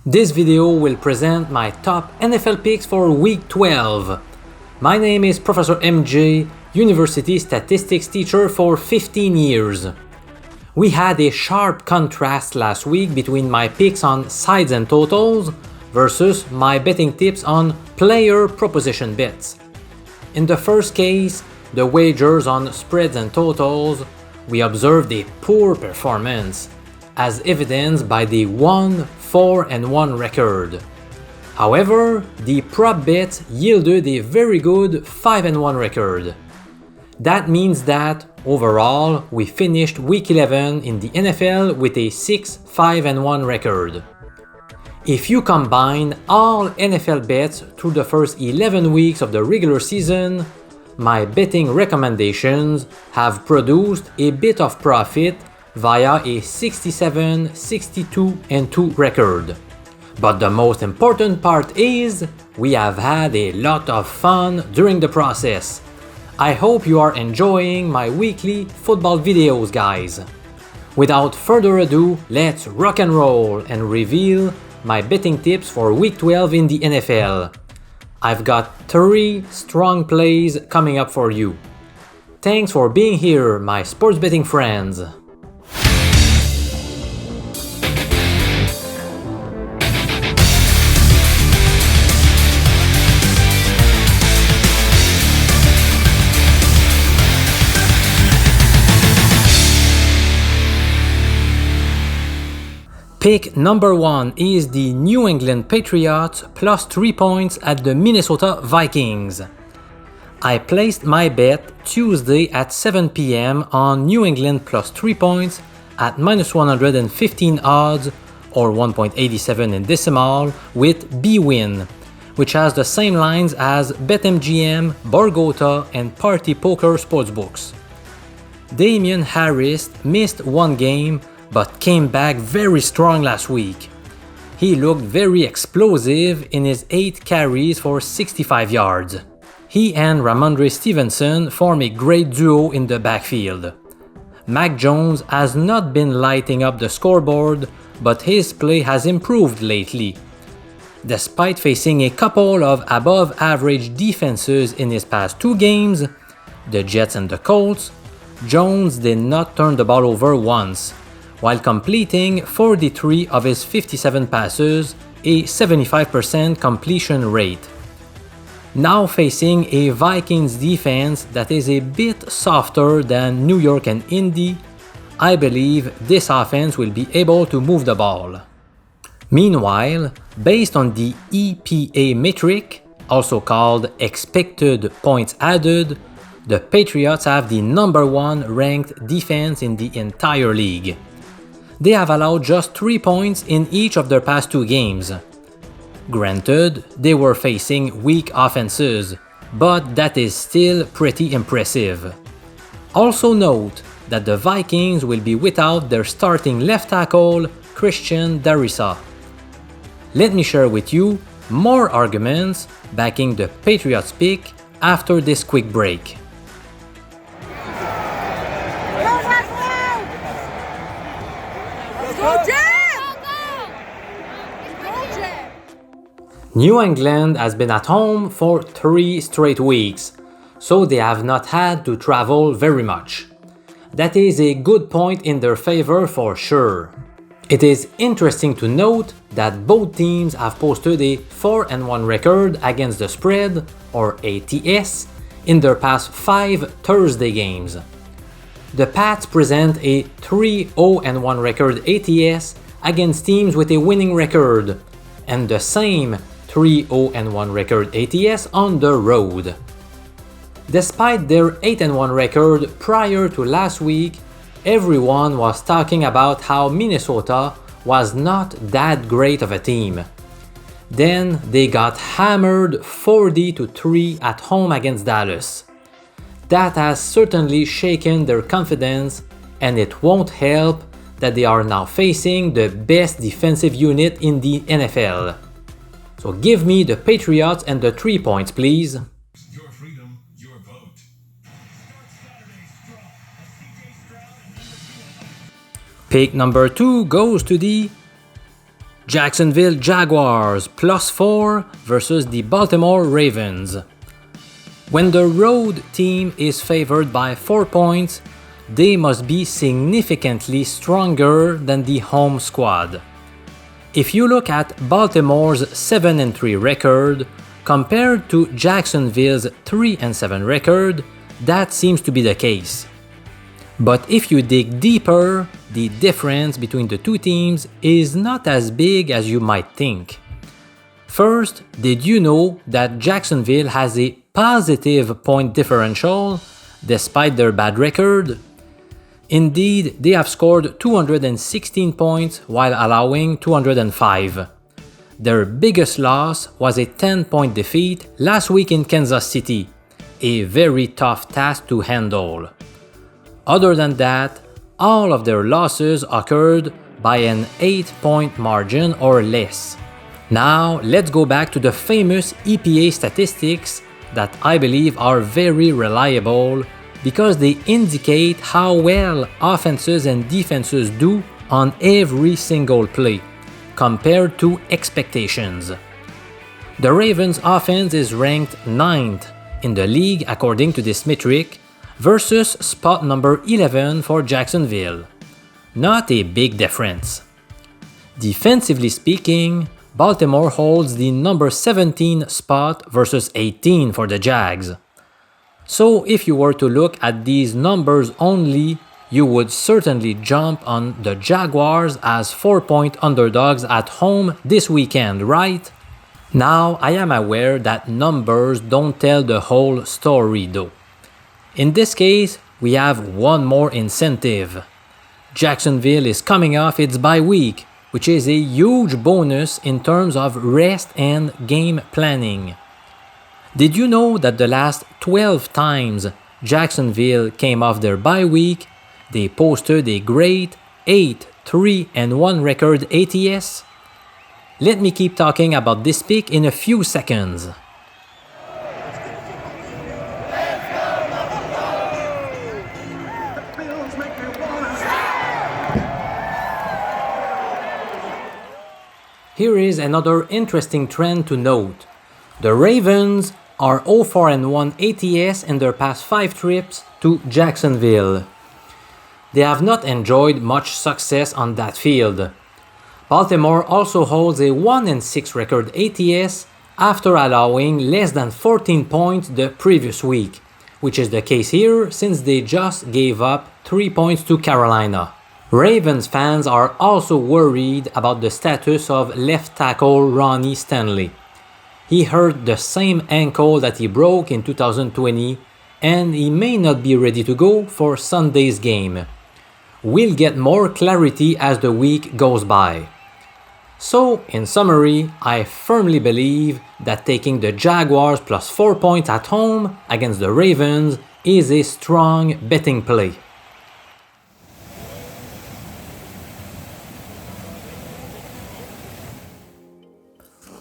This video will present my top NFL picks for Week 12. My name is Professor MJ, University Statistics teacher for 15 years. We had a sharp contrast last week between my picks on sides and totals versus my betting tips on player proposition bets. In the first case, the wagers on spreads and totals, we observed a poor performance, as evidenced by the 1-4-1 record. However, the prop bets yielded a very good 5-1 record. That means that, overall, we finished Week 11 in the NFL with a 6-5-1 record. If you combine all NFL bets through the first 11 weeks of the regular season, my betting recommendations have produced a bit of profit via a 67-62-2 record. But the most important part is, we have had a lot of fun during the process. I hope you are enjoying my weekly football videos, guys. Without further ado, let's rock and roll and reveal my betting tips for Week 12 in the NFL. I've got 3 strong plays coming up for you. Thanks for being here, my sports betting friends. Pick number 1 is the New England Patriots plus 3 points at the Minnesota Vikings. I placed my bet Tuesday at 7 p.m. on New England plus 3 points at minus 115 odds or 1.87 in decimal with BWin, which has the same lines as BetMGM, Borgata, and Party Poker sportsbooks. Damian Harris missed one game but came back very strong last week. He looked very explosive in his 8 carries for 65 yards. He and Ramondre Stevenson form a great duo in the backfield. Mac Jones has not been lighting up the scoreboard, but his play has improved lately. Despite facing a couple of above-average defenses in his past 2 games, the Jets and the Colts, Jones did not turn the ball over once, while completing 43 of his 57 passes, a 75% completion rate. Now facing a Vikings defense that is a bit softer than New York and Indy, I believe this offense will be able to move the ball. Meanwhile, based on the EPA metric, also called expected points added, the Patriots have the number 1 ranked defense in the entire league. They have allowed just 3 points in each of their past 2 games. Granted, they were facing weak offenses, but that is still pretty impressive. Also note that the Vikings will be without their starting left tackle, Christian Darrisaw. Let me share with you more arguments backing the Patriots pick after this quick break. New England has been at home for 3 straight weeks, so they have not had to travel very much. That is a good point in their favor for sure. It is interesting to note that both teams have posted a 4-1 record against the spread, or ATS, in their past 5 Thursday games. The Pats present a 3-0-1 record ATS against teams with a winning record, and the same 3-0-1 record ATS on the road. Despite their 8-1 record prior to last week, everyone was talking about how Minnesota was not that great of a team. Then they got hammered 40-3 at home against Dallas. That has certainly shaken their confidence, and it won't help that they are now facing the best defensive unit in the NFL. So give me the Patriots and the 3 points, please. Your freedom, your vote. Pick number 2 goes to the Jacksonville Jaguars +4 versus the Baltimore Ravens. When the road team is favored by 4 points, they must be significantly stronger than the home squad. If you look at Baltimore's 7-3 record compared to Jacksonville's 3-7 record, that seems to be the case. But if you dig deeper, the difference between the two teams is not as big as you might think. First, did you know that Jacksonville has a positive point differential despite their bad record? Indeed, they have scored 216 points while allowing 205. Their biggest loss was a 10-point defeat last week in Kansas City, a very tough task to handle. Other than that, all of their losses occurred by an 8-point margin or less. Now, let's go back to the famous EPA statistics that I believe are very reliable because they indicate how well offenses and defenses do on every single play, compared to expectations. The Ravens' offense is ranked 9th in the league according to this metric, versus spot number 11 for Jacksonville. Not a big difference. Defensively speaking, Baltimore holds the number 17 spot versus 18 for the Jags. So if you were to look at these numbers only, you would certainly jump on the Jaguars as 4-point underdogs at home this weekend, right? Now, I am aware that numbers don't tell the whole story though. In this case, we have one more incentive. Jacksonville is coming off its bye week, which is a huge bonus in terms of rest and game planning. Did you know that the last 12 times Jacksonville came off their bye week, they posted a great 8-3-1 record ATS? Let me keep talking about this pick in a few seconds. Here is another interesting trend to note. The Ravens are 0-4-1 ATS in their past 5 trips to Jacksonville. They have not enjoyed much success on that field. Baltimore also holds a 1-6 record ATS after allowing less than 14 points the previous week, which is the case here since they just gave up 3 points to Carolina. Ravens fans are also worried about the status of left tackle Ronnie Stanley. He hurt the same ankle that he broke in 2020, and he may not be ready to go for Sunday's game. We'll get more clarity as the week goes by. So, in summary, I firmly believe that taking the Jaguars plus 4 points at home against the Ravens is a strong betting play.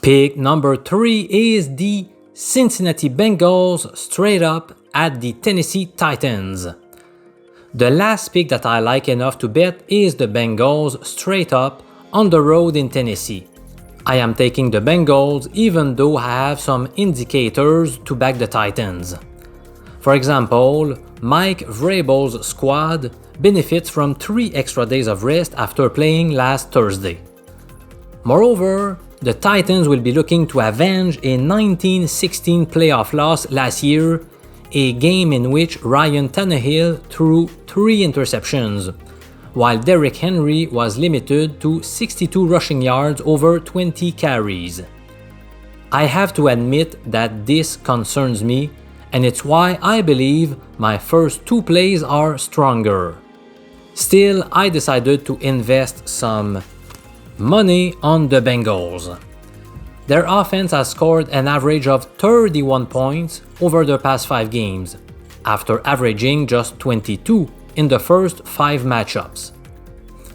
Pick number 3 is the Cincinnati Bengals straight up at the Tennessee Titans. The last pick that I like enough to bet is the Bengals straight up on the road in Tennessee. I am taking the Bengals even though I have some indicators to back the Titans. For example, Mike Vrabel's squad benefits from 3 extra days of rest after playing last Thursday. Moreover, the Titans will be looking to avenge a 19-16 playoff loss last year, a game in which Ryan Tannehill threw 3 interceptions, while Derrick Henry was limited to 62 rushing yards over 20 carries. I have to admit that this concerns me, and it's why I believe my first 2 plays are stronger. Still, I decided to invest some money on the Bengals. Their offense has scored an average of 31 points over the past 5 games, after averaging just 22 in the first 5 matchups.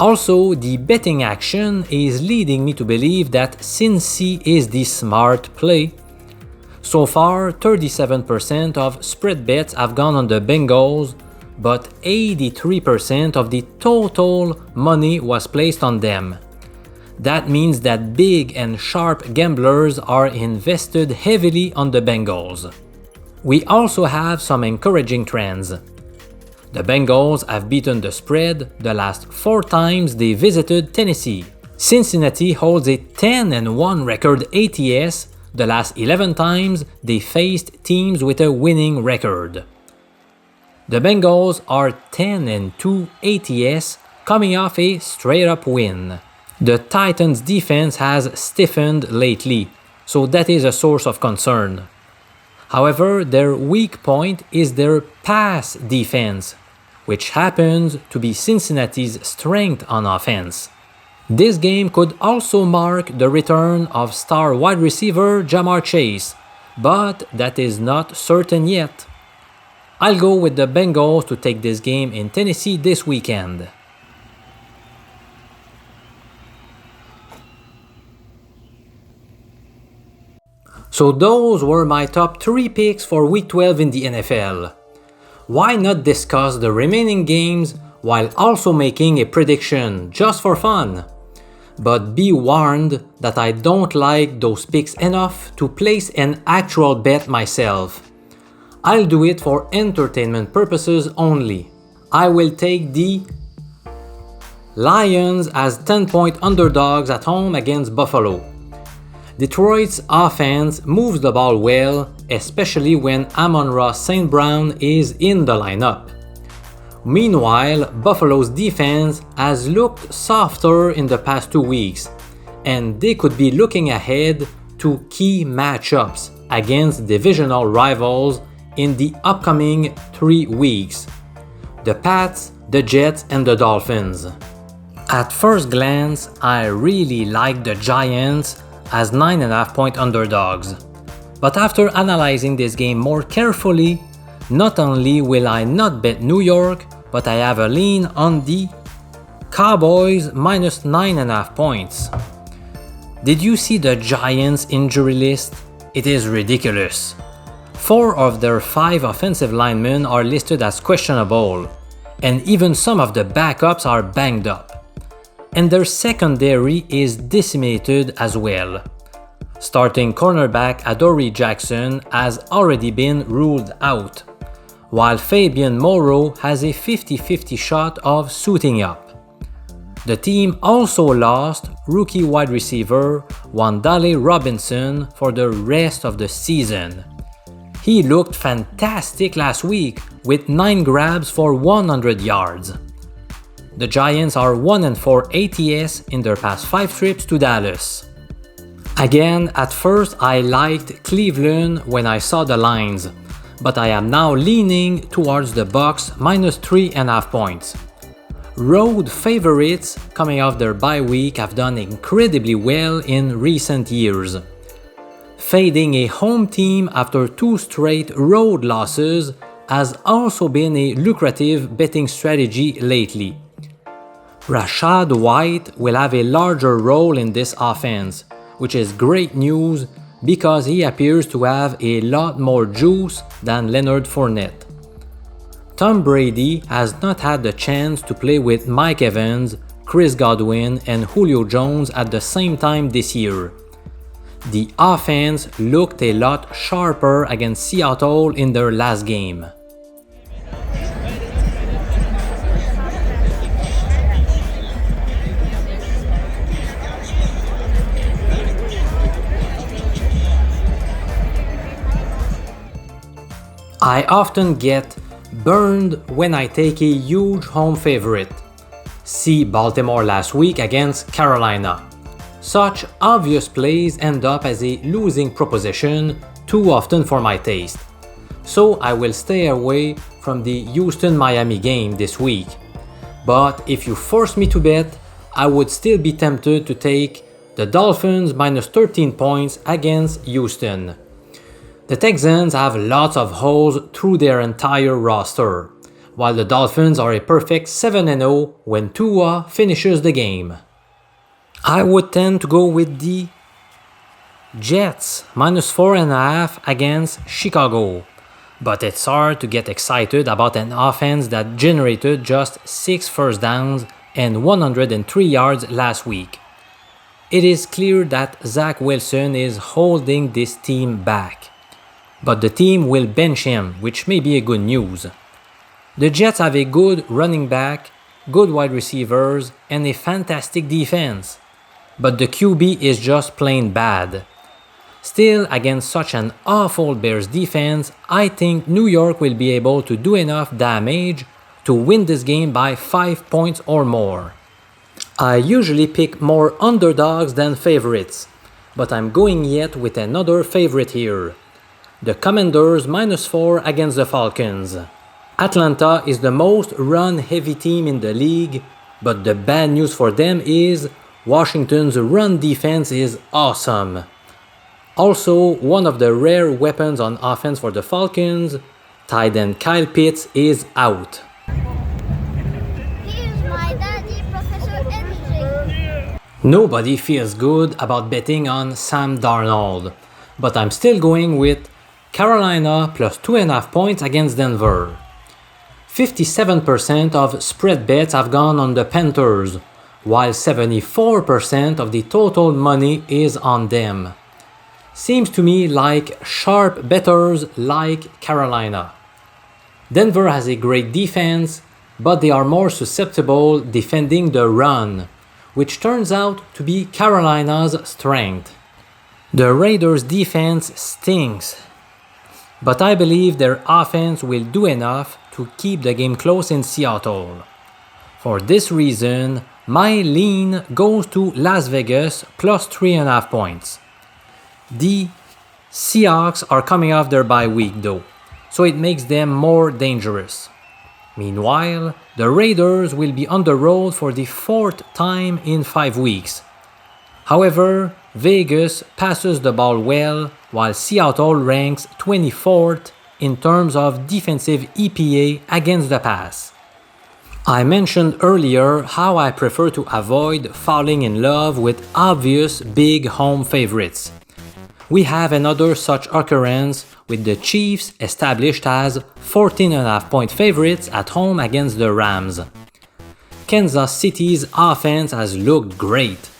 Also, the betting action is leading me to believe that Cincy is the smart play. So far, 37% of spread bets have gone on the Bengals, but 83% of the total money was placed on them. That means that big and sharp gamblers are invested heavily on the Bengals. We also have some encouraging trends. The Bengals have beaten the spread the last 4 times they visited Tennessee. Cincinnati holds a 10-1 record ATS the last 11 times they faced teams with a winning record. The Bengals are 10-2 ATS coming off a straight-up win. The Titans' defense has stiffened lately, so that is a source of concern. However, their weak point is their pass defense, which happens to be Cincinnati's strength on offense. This game could also mark the return of star wide receiver Ja'Marr Chase, but that is not certain yet. I'll go with the Bengals to take this game in Tennessee this weekend. So those were my top 3 picks for Week 12 in the NFL. Why not discuss the remaining games while also making a prediction just for fun? But be warned that I don't like those picks enough to place an actual bet myself. I'll do it for entertainment purposes only. I will take the Lions as 10-point underdogs at home against Buffalo. Detroit's offense moves the ball well, especially when Amon-Ra St. Brown is in the lineup. Meanwhile, Buffalo's defense has looked softer in the past 2 weeks, and they could be looking ahead to key matchups against divisional rivals in the upcoming 3 weeks: the Pats, the Jets, and the Dolphins. At first glance, I really like the Giants as 9.5-point underdogs. But after analyzing this game more carefully, not only will I not bet New York, but I have a lean on the Cowboys minus 9.5 points. Did you see the Giants injury list? It is ridiculous. 4 of their 5 offensive linemen are listed as questionable, and even some of the backups are banged up. And their secondary is decimated as well. Starting cornerback Adoree Jackson has already been ruled out, while Fabian Moreau has a 50-50 shot of suiting up. The team also lost rookie wide receiver Wan'Dale Robinson for the rest of the season. He looked fantastic last week with 9 grabs for 100 yards. The Giants are 1-4 ATS in their past 5 trips to Dallas. Again, at first I liked Cleveland when I saw the lines, but I am now leaning towards the Bucs minus 3.5 points. Road favorites coming off their bye week have done incredibly well in recent years. Fading a home team after 2 straight road losses has also been a lucrative betting strategy lately. Rachaad White will have a larger role in this offense, which is great news because he appears to have a lot more juice than Leonard Fournette. Tom Brady has not had the chance to play with Mike Evans, Chris Godwin, and Julio Jones at the same time this year. The offense looked a lot sharper against Seattle in their last game. I often get burned when I take a huge home favorite. See Baltimore last week against Carolina. Such obvious plays end up as a losing proposition too often for my taste. So I will stay away from the Houston-Miami game this week. But if you force me to bet, I would still be tempted to take the Dolphins minus 13 points against Houston. The Texans have lots of holes through their entire roster, while the Dolphins are a perfect 7-0 when Tua finishes the game. I would tend to go with the Jets minus 4.5 against Chicago, but it's hard to get excited about an offense that generated just 6 first downs and 103 yards last week. It is clear that Zach Wilson is holding this team back. But the team will bench him, which may be a good news. The Jets have a good running back, good wide receivers, and a fantastic defense. But the QB is just plain bad. Still, against such an awful Bears defense, I think New York will be able to do enough damage to win this game by 5 points or more. I usually pick more underdogs than favorites, but I'm going yet with another favorite here. The Commanders -4 against the Falcons. Atlanta is the most run-heavy team in the league, but the bad news for them is Washington's run defense is awesome. Also, one of the rare weapons on offense for the Falcons, tight end Kyle Pitts, is out. Here's my daddy, Professor MJ. Nobody feels good about betting on Sam Darnold, but I'm still going with Carolina plus 2.5 points against Denver. 57% of spread bets have gone on the Panthers, while 74% of the total money is on them. Seems to me like sharp bettors like Carolina. Denver has a great defense, but they are more susceptible defending the run, which turns out to be Carolina's strength. The Raiders' defense stinks, but I believe their offense will do enough to keep the game close in Seattle. For this reason, my lean goes to Las Vegas plus 3.5 points. The Seahawks are coming off their bye week though, so it makes them more dangerous. Meanwhile, the Raiders will be on the road for the 4th time in 5 weeks. However, Vegas passes the ball well, while Seattle ranks 24th in terms of defensive EPA against the pass. I mentioned earlier how I prefer to avoid falling in love with obvious big home favorites. We have another such occurrence with the Chiefs established as 14.5 point favorites at home against the Rams. Kansas City's offense has looked great,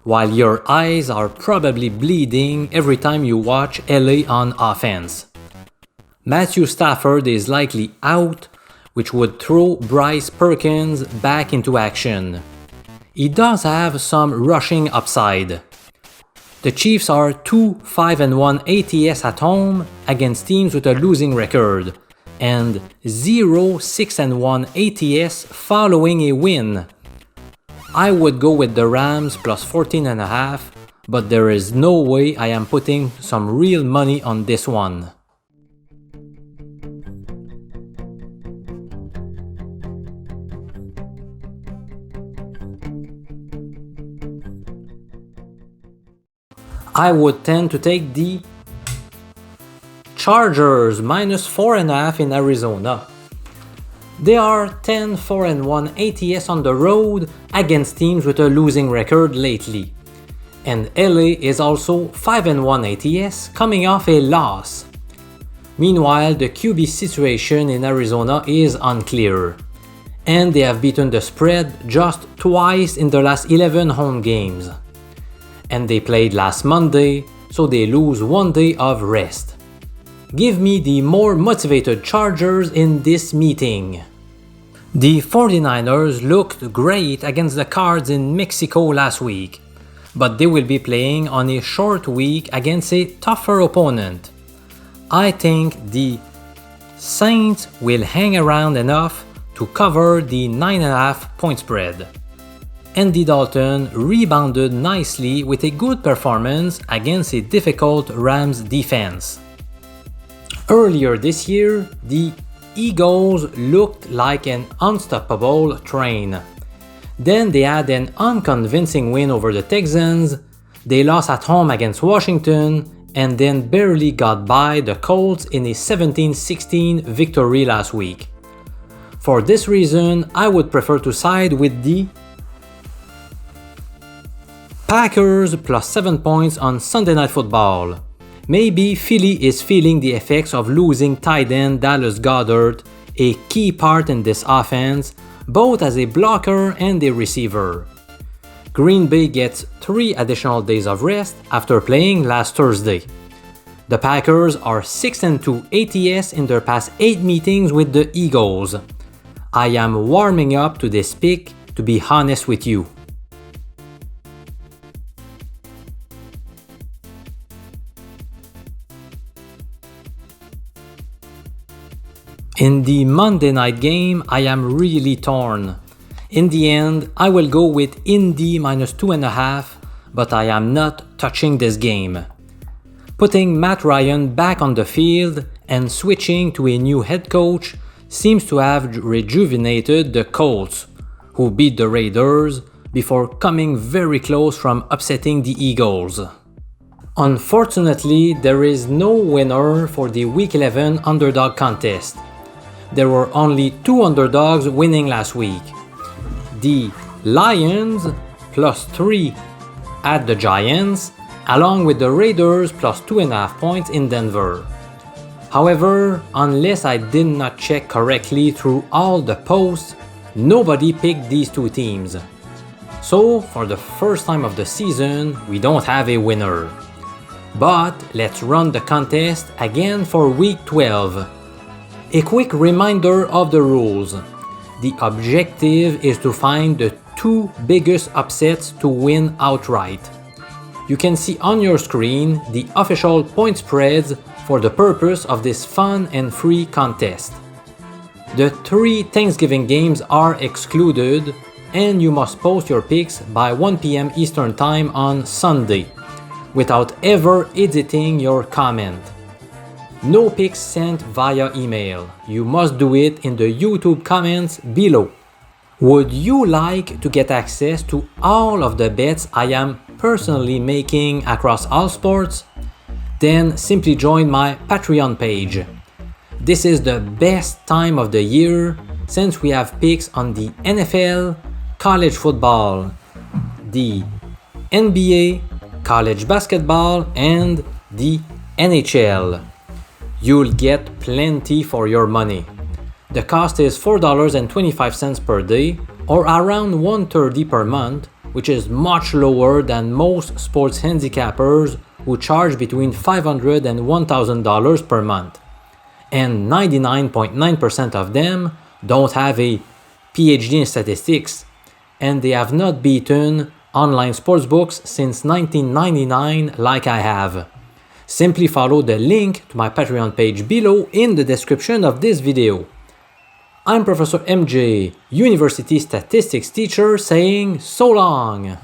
while your eyes are probably bleeding every time you watch LA on offense. Matthew Stafford is likely out, which would throw Bryce Perkins back into action. He does have some rushing upside. The Chiefs are 2-5-1 ATS at home against teams with a losing record, and 0-6-1 ATS following a win. I would go with the Rams plus 14.5, but there is no way I am putting some real money on this one. I would tend to take the Chargers minus 4.5 in Arizona. They are 10-4-1 ATS on the road against teams with a losing record lately. And LA is also 5-1 ATS coming off a loss. Meanwhile, the QB situation in Arizona is unclear, and they have beaten the spread just twice in the last 11 home games. And they played last Monday, so they lose 1 day of rest. Give me the more motivated Chargers in this meeting. The 49ers looked great against the Cards in Mexico last week, but they will be playing on a short week against a tougher opponent. I think the Saints will hang around enough to cover the 9.5 point spread. Andy Dalton rebounded nicely with a good performance against a difficult Rams defense. Earlier this year, the Eagles looked like an unstoppable train. Then they had an unconvincing win over the Texans, they lost at home against Washington, and then barely got by the Colts in a 17-16 victory last week. For this reason, I would prefer to side with the Packers plus 7 points on Sunday Night Football. Maybe Philly is feeling the effects of losing tight end Dallas Goedert, a key part in this offense, both as a blocker and a receiver. Green Bay gets 3 additional days of rest after playing last Thursday. The Packers are 6-2 ATS in their past 8 meetings with the Eagles. I am warming up to this pick, to be honest with you. In the Monday night game, I am really torn. In the end, I will go with Indy minus 2.5, but I am not touching this game. Putting Matt Ryan back on the field and switching to a new head coach seems to have rejuvenated the Colts, who beat the Raiders before coming very close from upsetting the Eagles. Unfortunately, there is no winner for the Week 11 underdog contest. There were only 2 underdogs winning last week. The Lions +3 at the Giants, along with the Raiders +2.5 points in Denver. However, unless I did not check correctly through all the posts, nobody picked these 2 teams. So, for the first time of the season, we don't have a winner. But let's run the contest again for Week 12. A quick reminder of the rules. The objective is to find the 2 biggest upsets to win outright. You can see on your screen the official point spreads for the purpose of this fun and free contest. The 3 Thanksgiving games are excluded, and you must post your picks by 1 p.m. Eastern Time on Sunday, without ever editing your comment. No picks sent via email. You must do it in the YouTube comments below. Would you like to get access to all of the bets I am personally making across all sports? Then simply join my Patreon page. This is the best time of the year since we have picks on the NFL, college football, the NBA, college basketball, and the NHL. You'll get plenty for your money. The cost is $4.25 per day, or around $130 per month, which is much lower than most sports handicappers who charge between $500 and $1,000 per month. And 99.9% of them don't have a PhD in statistics, and they have not beaten online sportsbooks since 1999 like I have. Simply follow the link to my Patreon page below in the description of this video. I'm Professor MJ, University Statistics teacher, saying so long!